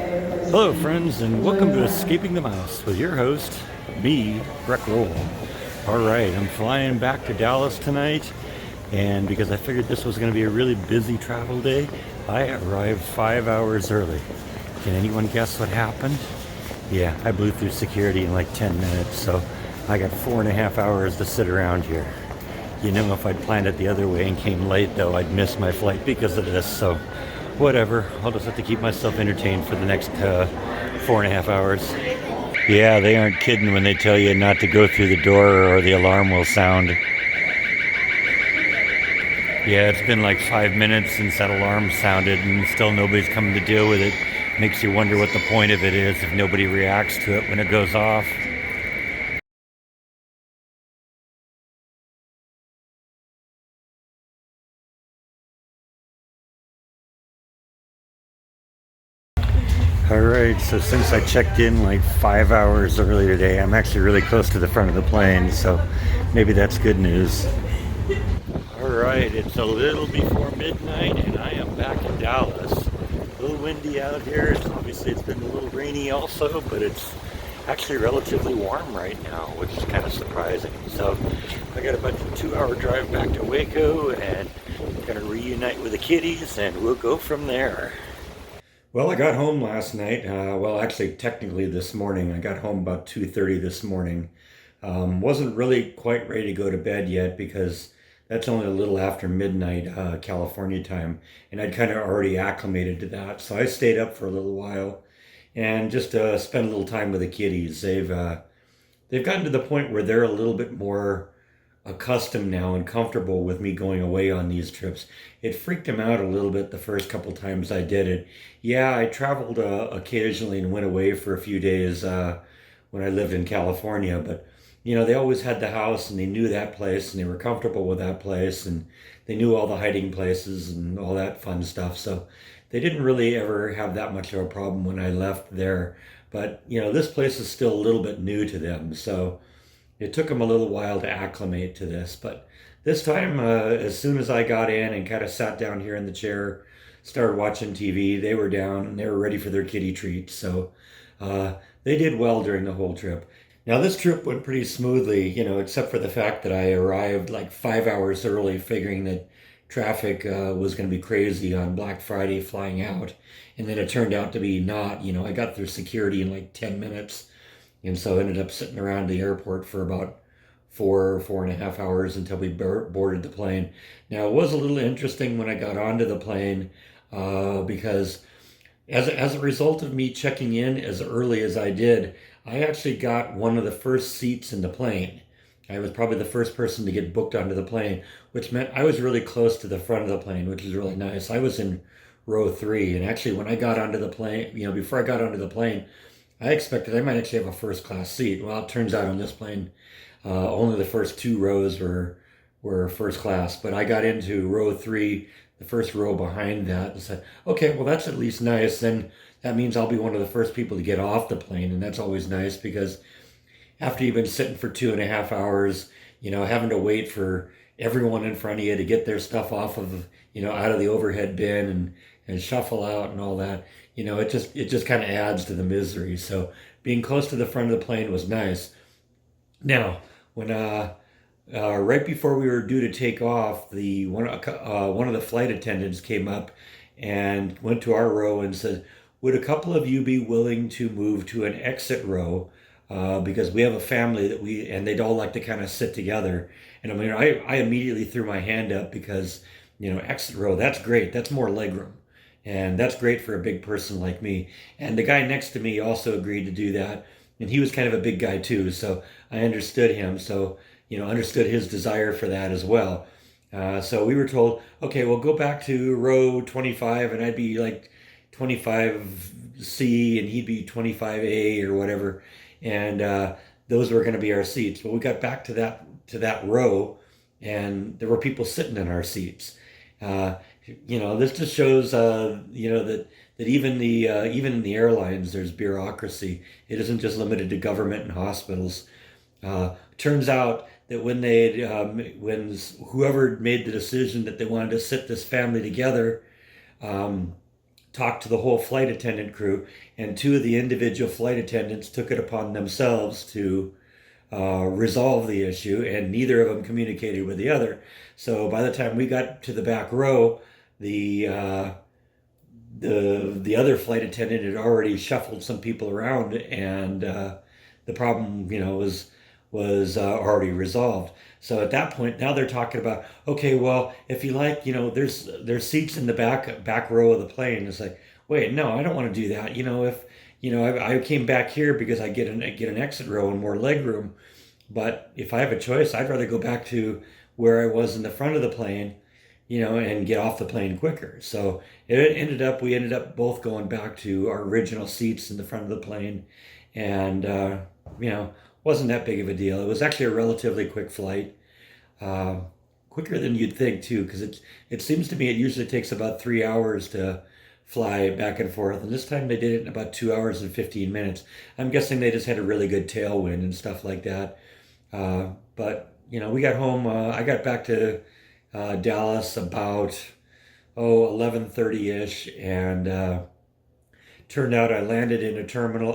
Hello, friends, and welcome to Escaping the Mouse with your host, me, Breck Roll. All right, I'm flying back to Dallas tonight, and because I figured this was going to be a really busy travel day, I arrived 5 hours early. Can anyone guess what happened? Yeah, I blew through security in like 10 minutes, so I got 4.5 hours to sit around here. You know, if I'd planned it the other way and came late, though, I'd miss my flight because of this, so whatever. I'll just have to keep myself entertained for the next 4.5 hours. Yeah, they aren't kidding when they tell you not to go through the door or the alarm will sound. Yeah, it's been like 5 minutes since that alarm sounded and still nobody's coming to deal with it. Makes you wonder what the point of it is if nobody reacts to it when it goes off. All right, so since I checked in like 5 hours early today, I'm actually really close to the front of the plane, so maybe that's good news. All right, it's a little before midnight, and I am back in Dallas. A little windy out here. It's been a little rainy also, but it's actually relatively warm right now, which is kind of surprising. So I got about a 2-hour drive back to Waco, and gonna reunite with the kiddies, and we'll go from there. Well, I got home last night. Well, actually, technically this morning. I got home about 2:30 this morning. Wasn't really quite ready to go to bed yet because that's only a little after midnight California time, and I'd kind of already acclimated to that. So I stayed up for a little while and just spent a little time with the kiddies. They've gotten to the point where they're a little bit more accustomed now and comfortable with me going away on these trips. It freaked them out a little bit the first couple times I did it. Yeah, I traveled occasionally and went away for a few days when I lived in California, but you know, they always had the house and they knew that place and they were comfortable with that place and they knew all the hiding places and all that fun stuff. So they didn't really ever have that much of a problem when I left there. But you know, this place is still a little bit new to them. So it took them a little while to acclimate to this, but this time, as soon as I got in and kind of sat down here in the chair, started watching TV, they were down and they were ready for their kitty treats. So they did well during the whole trip. Now, this trip went pretty smoothly, you know, except for the fact that I arrived like 5 hours early, figuring that traffic was going to be crazy on Black Friday flying out. And then it turned out to be not, you know, I got through security in like 10 minutes and so ended up sitting around the airport for about 4.5 hours until we boarded the plane. Now it was a little interesting when I got onto the plane because as a result of me checking in as early as I did, I actually got one of the first seats in the plane. I was probably the first person to get booked onto the plane, which meant I was really close to the front of the plane, which is really nice. I was in row three, and actually when I got onto the plane, you know, before I got onto the plane, I expected I might actually have a first class seat. Well, it turns out on this plane, only the first two rows were first class. But I got into row three, the first row behind that, and said, okay, well that's at least nice. Then that means I'll be one of the first people to get off the plane, and that's always nice because after you've been sitting for 2.5 hours, you know, having to wait for everyone in front of you to get their stuff off of, you know, out of the overhead bin and shuffle out and all that, you know, it just kind of adds to the misery. So being close to the front of the plane was nice. Now, when right before we were due to take off, the one of the flight attendants came up and went to our row and said, "Would a couple of you be willing to move to an exit row? Because we have a family and they'd all like to kind of sit together." And I mean, I immediately threw my hand up because, you know, exit row, that's great. That's more legroom. And that's great for a big person like me. And the guy next to me also agreed to do that. And he was kind of a big guy too. So I understood him. So, you know, understood his desire for that as well. So we were told, okay, we'll go back to row 25 and I'd be like 25C and he'd be 25A or whatever. And those were going to be our seats. But we got back to that row and there were people sitting in our seats. Uh, you know, this just shows, you know, that even in the airlines, there's bureaucracy. It isn't just limited to government and hospitals. Turns out that when whoever made the decision that they wanted to sit this family together, talked to the whole flight attendant crew, and two of the individual flight attendants took it upon themselves to resolve the issue, and neither of them communicated with the other. So by the time we got to the back row, the other flight attendant had already shuffled some people around, and the problem, was already resolved. So at that point, now they're talking about, okay, well, if you like, there's seats in the back row of the plane. It's like, wait, no, I don't want to do that. If I came back here because I get an exit row and more leg room, but if I have a choice, I'd rather go back to where I was in the front of the plane, and get off the plane quicker. So we ended up both going back to our original seats in the front of the plane, and wasn't that big of a deal. It was actually a relatively quick flight, quicker than you'd think too, because it seems to me it usually takes about 3 hours to fly back and forth, and this time they did it in about 2 hours and 15 minutes. I'm guessing they just had a really good tailwind and stuff like that. But we got home. I got back to Dallas about 11:30ish, and turned out I landed in a terminal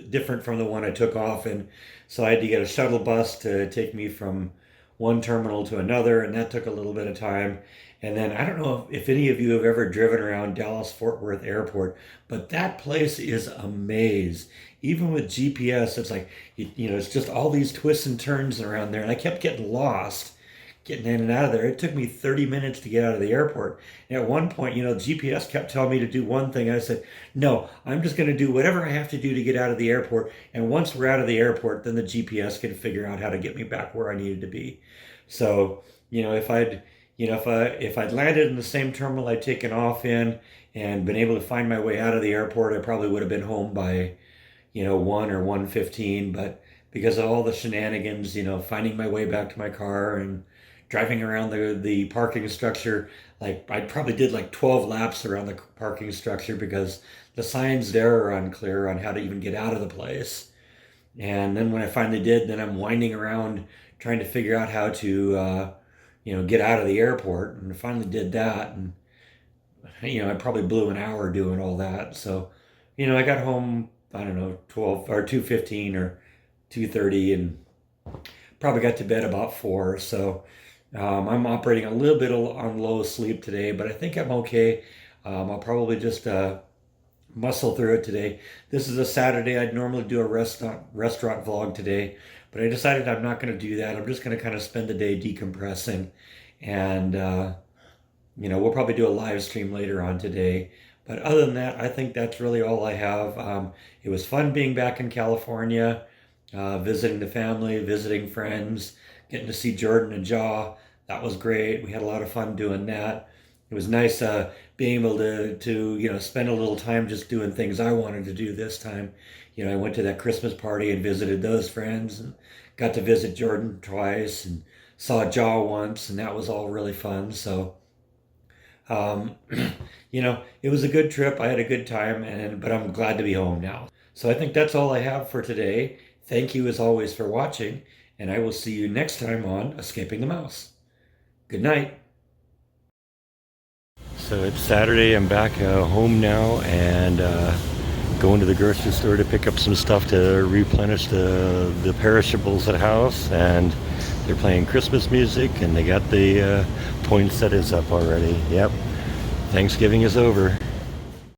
different from the one I took off in. So I had to get a shuttle bus to take me from one terminal to another, and that took a little bit of time. And then I don't know if any of you have ever driven around Dallas Fort Worth Airport, but that place is a maze. Even with GPS, it's like, it's just all these twists and turns around there. And I kept getting lost, getting in and out of there. It took me 30 minutes to get out of the airport. And at one point, GPS kept telling me to do one thing. I said, no, I'm just going to do whatever I have to do to get out of the airport. And once we're out of the airport, then the GPS can figure out how to get me back where I needed to be. So, if I'd landed in the same terminal I'd taken off in and been able to find my way out of the airport, I probably would have been home by, 1 or 1:15. But because of all the shenanigans, finding my way back to my car and driving around the parking structure, like I probably did like 12 laps around the parking structure because the signs there are unclear on how to even get out of the place. And then when I finally did, then I'm winding around trying to figure out how to, get out of the airport, and I finally did that. And, I probably blew an hour doing all that. So, I got home, I don't know, 12 or 2:15 or 2:30, and probably got to bed about 4. So, I'm operating a little bit on low sleep today, but I think I'm okay. I'll probably just muscle through it today. This is a Saturday. I'd normally do a restaurant vlog today, but I decided I'm not going to do that. I'm just going to kind of spend the day decompressing, and we'll probably do a live stream later on today. But other than that, I think that's really all I have. It was fun being back in California, visiting the family, visiting friends, getting to see Jordan and Jaw. That was great. We had a lot of fun doing that. It was nice being able to spend a little time just doing things I wanted to do this time. I went to that Christmas party and visited those friends, and got to visit Jordan twice and saw Jaw once, and that was all really fun. So, it was a good trip. I had a good time, but I'm glad to be home now. So I think that's all I have for today. Thank you as always for watching, and I will see you next time on Escaping the Mouse. Good night. So it's Saturday. I'm back home now, and going to the grocery store to pick up some stuff to replenish the perishables at house. And they're playing Christmas music, and they got the poinsettias up already. Yep, Thanksgiving is over.